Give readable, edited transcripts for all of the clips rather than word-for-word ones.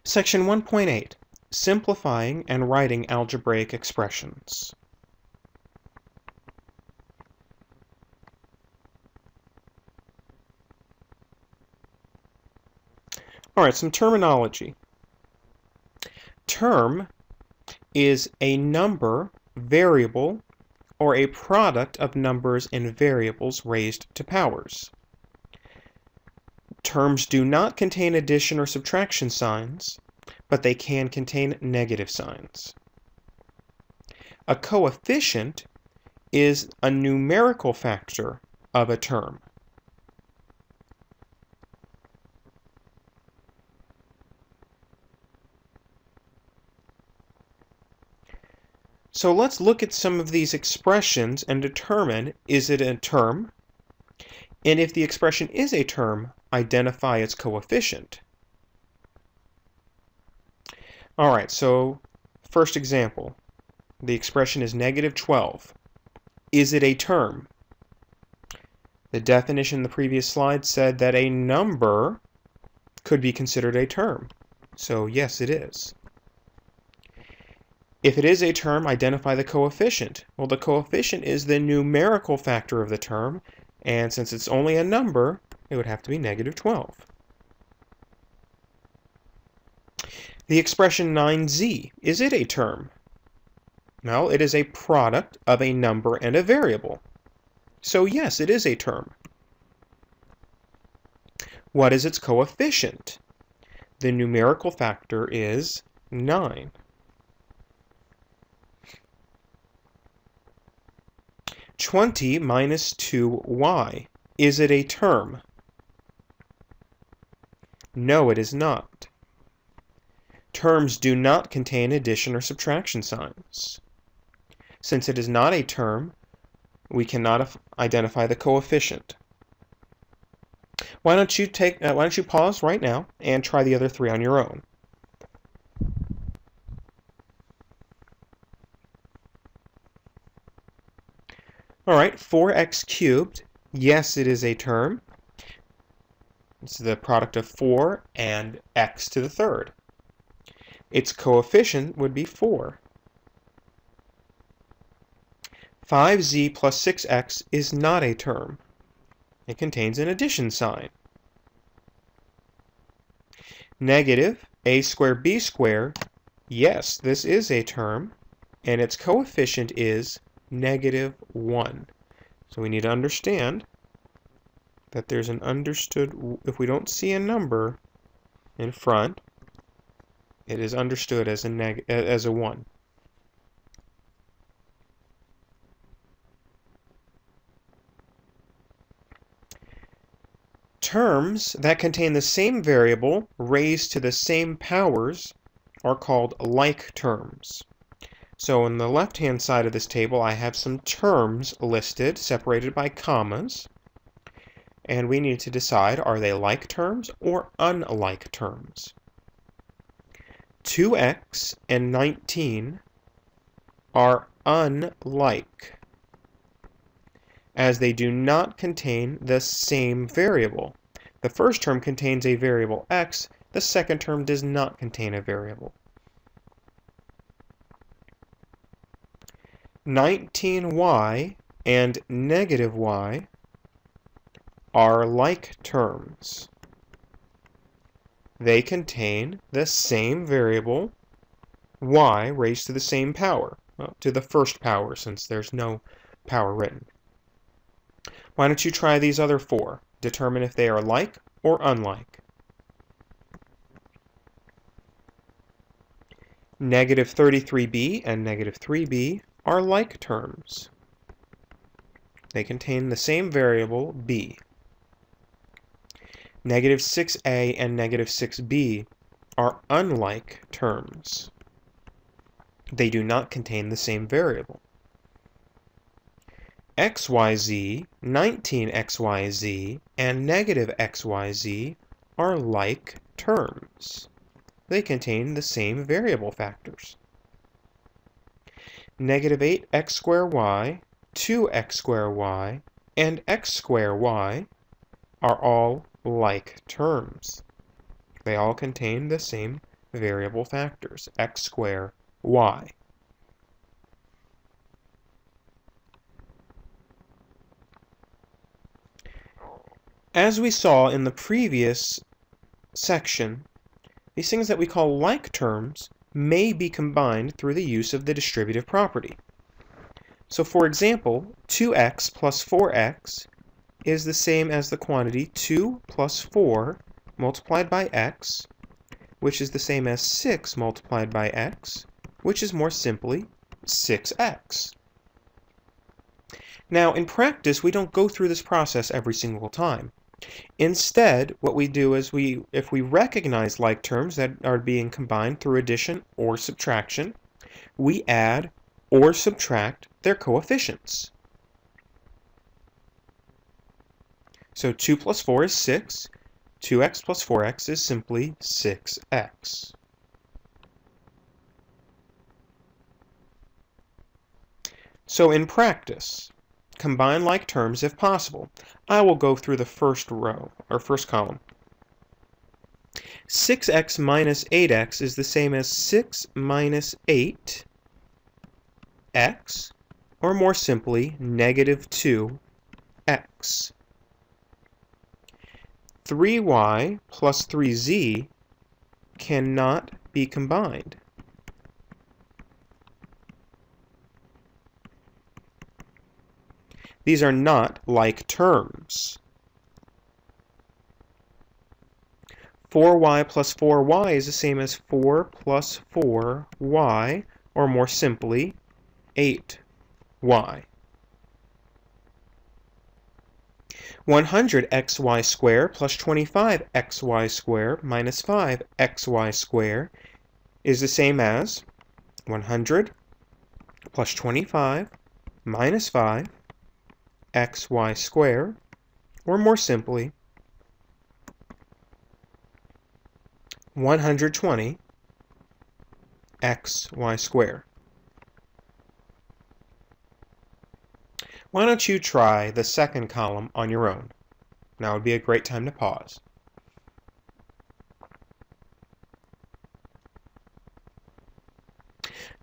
Section 1.8, Simplifying and Writing Algebraic Expressions. Alright, some terminology. Term is a number, variable, or a product of numbers and variables raised to powers. Terms do not contain addition or subtraction signs, but they can contain negative signs. A coefficient is a numerical factor of a term. So let's look at some of these expressions and determine, is it a term? And if the expression is a term, identify its coefficient. Alright, so first example. The expression is -12. Is it a term? The definition in the previous slide said that a number could be considered a term. So yes, it is. If it is a term, identify the coefficient. Well, the coefficient is the numerical factor of the term, and since it's only a number, it would have to be -12. The expression 9z, is it a term? Well, it is a product of a number and a variable. So yes, it is a term. What is its coefficient? The numerical factor is 9. (20 minus 2y). Is it a term? No, it is not. Terms do not contain addition or subtraction signs. Since it is not a term, we cannot identify the coefficient. Why don't you pause right now and try the other three on your own? Alright, 4x cubed. Yes, it is a term. It's the product of 4 and x to the third. Its coefficient would be 4. 5z plus 6x is not a term. It contains an addition sign. Negative a squared b squared. Yes, this is a term, and its coefficient is -1. So we need to understand that there's an understood, if we don't see a number in front, it is understood as a 1. Terms that contain the same variable raised to the same powers are called like terms. So on the left-hand side of this table, I have some terms listed, separated by commas, and we need to decide, are they like terms or unlike terms? 2x and 19 are unlike, as they do not contain the same variable. The first term contains a variable x, the second term does not contain a variable. 19y and -y are like terms. They contain the same variable, y raised to the same power, well, to the first power since there's no power written. Why don't you try these other four? Determine if they are like or unlike. -33b and -3b are like terms. They contain the same variable, b. -6a and -6b are unlike terms. They do not contain the same variable. xyz, 19xyz, and -xyz are like terms. They contain the same variable factors. -8x squared y, 2x squared y, and x squared y are all like terms. They all contain the same variable factors, x squared, y. As we saw in the previous section, these things that we call like terms may be combined through the use of the distributive property. So for example, 2x plus 4x is the same as the quantity 2 plus 4 multiplied by x, which is the same as 6 multiplied by x, which is more simply 6x. Now, in practice, we don't go through this process every single time. Instead, what we do is if we recognize like terms that are being combined through addition or subtraction, we add or subtract their coefficients. So 2 plus 4 is 6. 2x plus 4x is simply 6x. So in practice, combine like terms if possible. I will go through the first row, or first column. 6x minus 8x is the same as 6 minus 8x, or more simply, negative 2x. 3y plus 3z cannot be combined. These are not like terms. 4y plus 4y is the same as 4 plus 4y, or more simply, 8y. 100xy squared plus 25xy squared minus 5xy squared is the same as 100 plus 25 minus 5 xy squared, or more simply, 120 xy squared. Why don't you try the second column on your own? Now would be a great time to pause.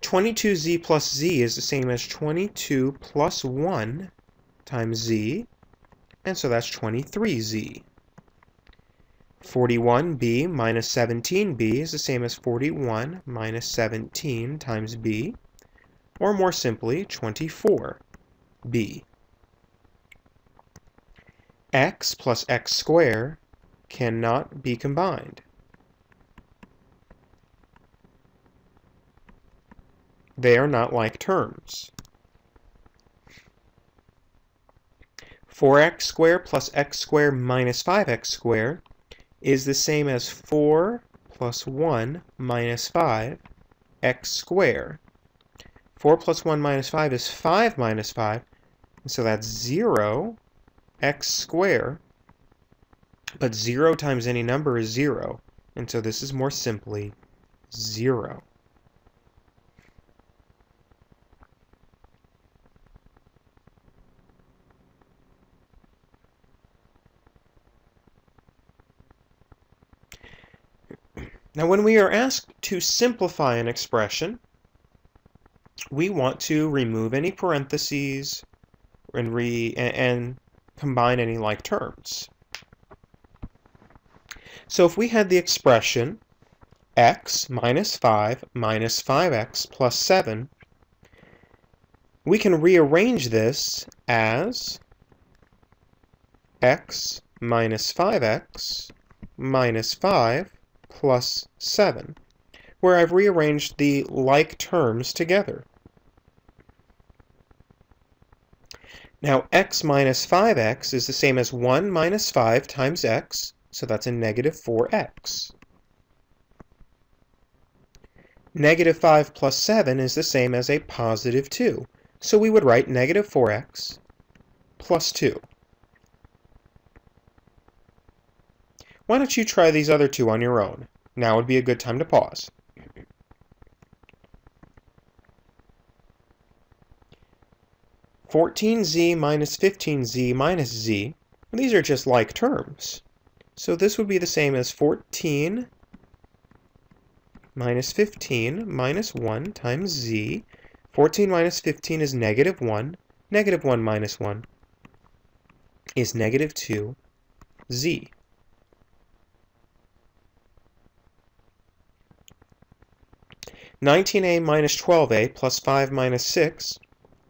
(22z plus z is the same as 22 plus 1 times z, and so that's 23z. 41b minus 17b is the same as 41 minus 17 times b, or more simply, 24b. X plus x squared cannot be combined. They are not like terms. 4x squared plus x squared minus 5x squared is the same as 4 plus 1 minus 5 x squared. 4 plus 1 minus 5 is 5 minus 5, and so that's 0 x squared, but 0 times any number is 0, and so this is more simply 0. Now, when we are asked to simplify an expression, we want to remove any parentheses and combine any like terms. So if we had the expression x minus 5 minus 5x plus 7, we can rearrange this as x minus 5x minus 5 plus 7, where I've rearranged the like terms together. Now, x minus 5x is the same as 1 minus 5 times x, so that's a negative 4x. Negative 5 plus 7 is the same as a positive 2, so we would write negative 4x plus 2. Why don't you try these other two on your own? Now would be a good time to pause. (14z minus 15z minus z), these are just like terms. So this would be the same as 14 minus 15 minus 1 times z. 14 minus 15 is negative 1. Negative 1 minus 1 is negative 2z. (19a minus 12a plus 5 minus 6).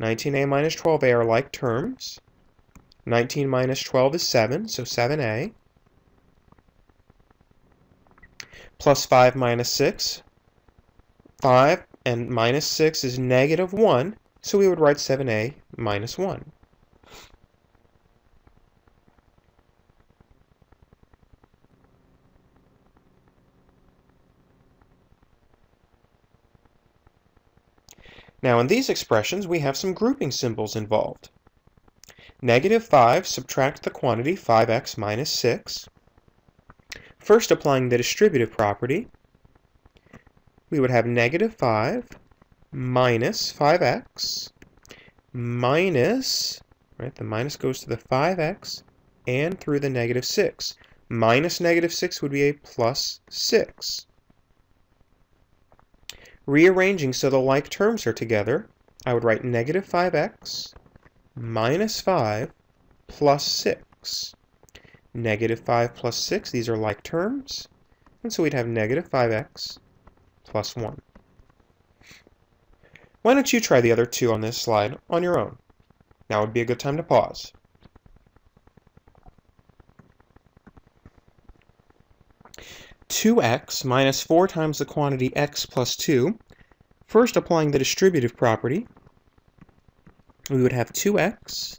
19a minus 12a are like terms. 19 minus 12 is 7, so 7a. Plus 5 minus 6. 5 and minus 6 is negative 1, so we would write 7a minus 1. Now in these expressions we have some grouping symbols involved. Negative 5, subtract the quantity 5x minus 6. First applying the distributive property, we would have negative 5 minus 5x minus, right, the minus goes to the 5x and through the negative 6. Minus negative 6 would be a plus 6. Rearranging so the like terms are together, I would write negative 5x minus 5 plus 6. Negative 5 plus 6, these are like terms, and so we'd have negative 5x plus 1. Why don't you try the other two on this slide on your own? Now would be a good time to pause. (2x minus 4 times the quantity x plus 2). First applying the distributive property, we would have 2x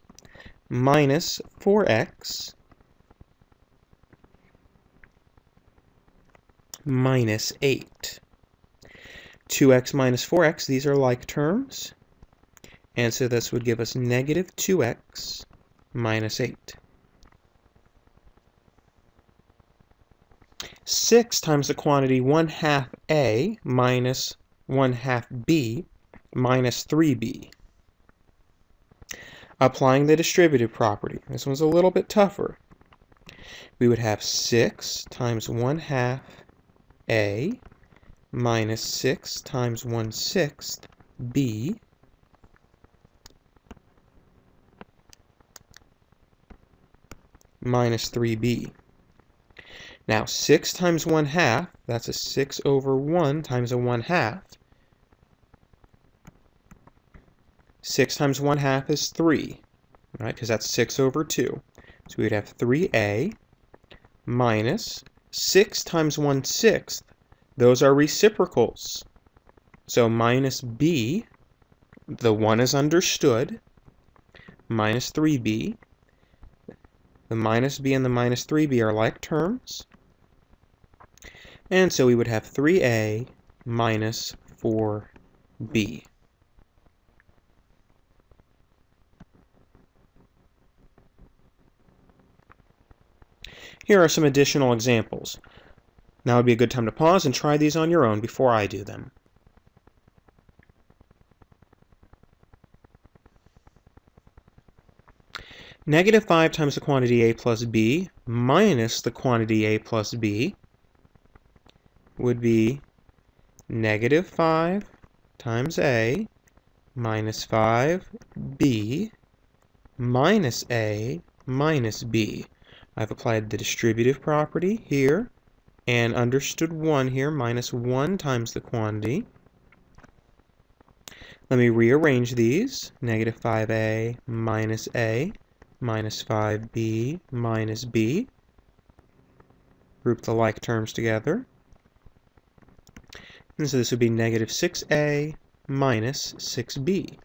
minus 4x minus 8. 2x minus 4x, these are like terms, and so this would give us negative 2x minus 8. 6 times the quantity 1/2 a minus 1/2 b minus 3b. Applying the distributive property, this one's a little bit tougher. We would have 6 times 1/2 a minus 6 times 1/6 b minus 3b. Now 6 times 1/2, that's a 6 over 1 times a 1/2. 6 times 1/2 is 3, right? Because that's 6 over 2. So we'd have 3a minus 6 times 1/6. Those are reciprocals. So minus b, the 1 is understood, minus 3b. The minus b and the minus 3b are like terms. And so we would have 3a minus 4b. Here are some additional examples. Now would be a good time to pause and try these on your own before I do them. Negative 5 times the quantity a plus b minus the quantity a plus b would be negative 5 times a minus 5b minus a minus b. I've applied the distributive property here and understood 1 here, minus 1 times the quantity. Let me rearrange these. Negative 5a minus 5b minus b. Group the like terms together. And so this would be negative 6a minus 6b.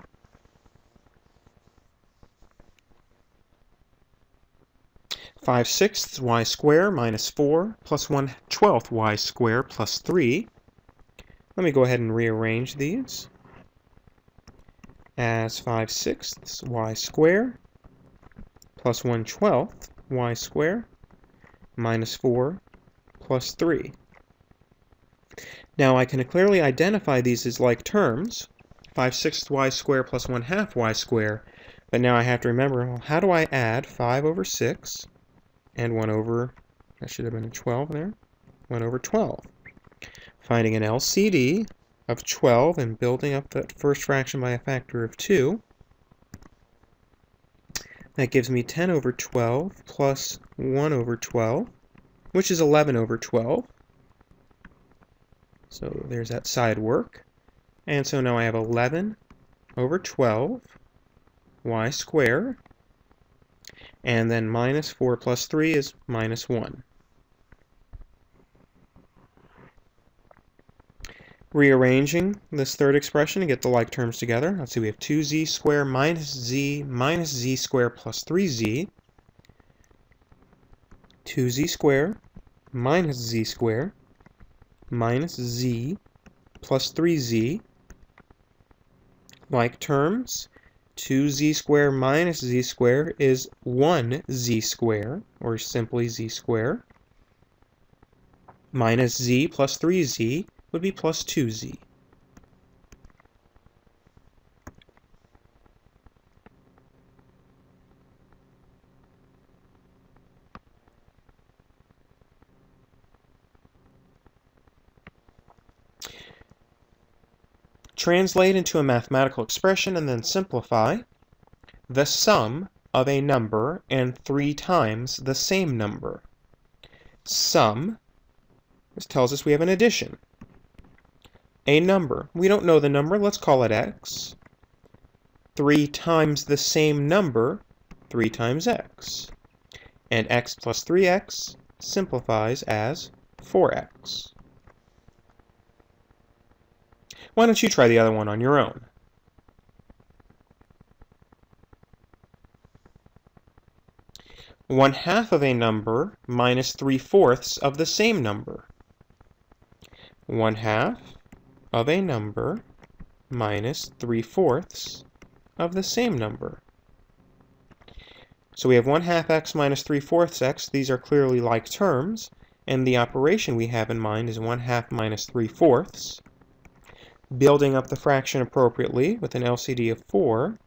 Five sixths y squared minus 4 plus 1/12 y squared plus 3. Let me go ahead and rearrange these as 5 sixths y squared plus 1/12 y squared minus 4 plus 3. Now I can clearly identify these as like terms, 5 sixths y squared plus 1/2 y squared, but now I have to remember, well, how do I add 5 over 6 and 1 over, that should have been a 12 there, 1 over 12. Finding an LCD of 12 and building up that first fraction by a factor of 2. That gives me 10 over 12 plus 1 over 12, which is 11 over 12. So there's that side work. And so now I have 11 over 12 y squared, and then minus 4 plus 3 is minus 1. Rearranging this third expression to get the like terms together, let's see, we have 2z squared minus z squared plus 3z. 2z squared minus z squared minus z plus 3z. Like terms, 2z squared minus z squared is 1z squared, or simply z squared. Minus z plus 3z would be plus 2z. Translate into a mathematical expression and then simplify. The sum of a number and 3 times the same number. Sum, this tells us we have an addition. A number, we don't know the number, let's call it x. 3 times the same number, 3 times x. And x plus 3x simplifies as 4x. Why don't you try the other one on your own? One half of a number minus 3/4 of the same number. 1/2 of a number minus 3/4 of the same number. So we have 1/2 x minus 3/4 x. These are clearly like terms, and the operation we have in mind is 1/2 minus 3/4. Building up the fraction appropriately with an LCD of 4,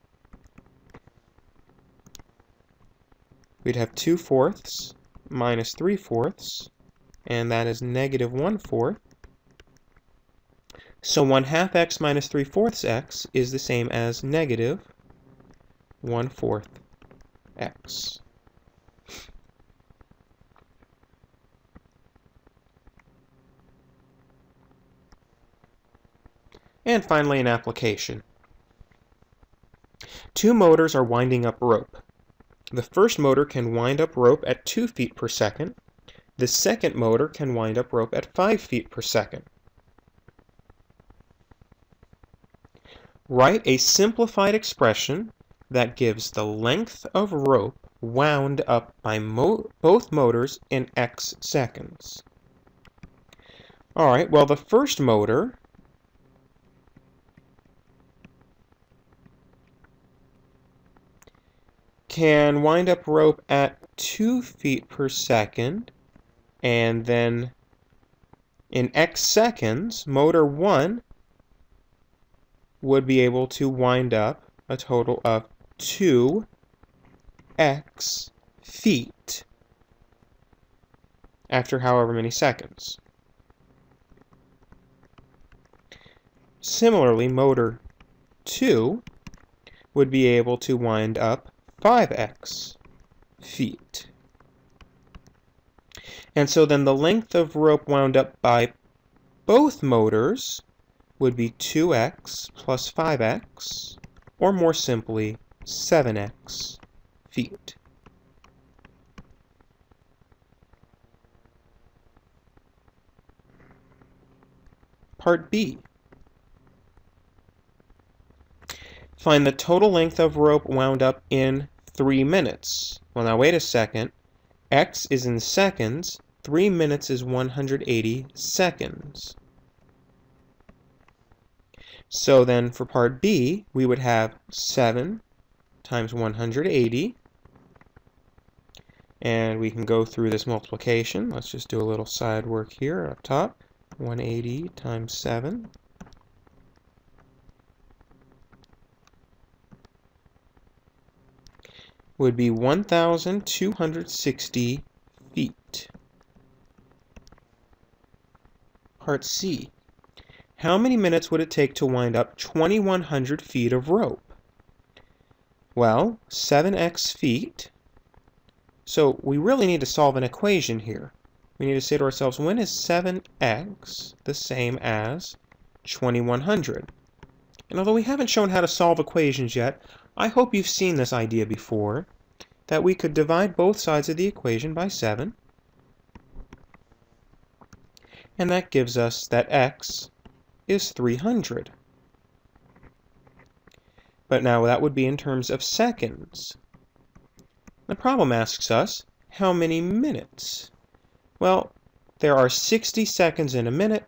we'd have 2/4 minus 3/4, and that is negative 1/4. So 1/2 x minus 3/4 x is the same as negative 1/4 x. And finally, an application. 2 motors are winding up rope. The first motor can wind up rope at 2 feet per second. The second motor can wind up rope at 5 feet per second. Write a simplified expression that gives the length of rope wound up by both motors in x seconds. All right, well, the first motor can wind up rope at 2 feet per second, and then in x seconds, motor 1 would be able to wind up a total of 2x feet after however many seconds. Similarly, motor 2 would be able to wind up 5x feet. And so then the length of rope wound up by both motors would be 2x plus 5x, or more simply, 7x feet. Part B. Find the total length of rope wound up in 3 minutes. Well, now wait a second. X is in seconds. 3 minutes is 180 seconds. So then for part B, we would have 7 times 180. And we can go through this multiplication. Let's just do a little side work here up top. 180 times 7. Would be 1,260 feet. Part C. How many minutes would it take to wind up 2,100 feet of rope? Well, 7x feet. So we really need to solve an equation here. We need to say to ourselves, when is 7x the same as 2,100? And although we haven't shown how to solve equations yet, I hope you've seen this idea before, that we could divide both sides of the equation by 7. And that gives us that x is 300. But now that would be in terms of seconds. The problem asks us, how many minutes? Well, there are 60 seconds in a minute,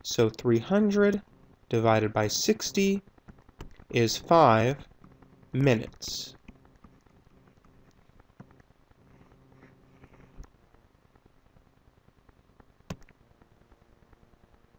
so 300 divided by 60 is 5 minutes.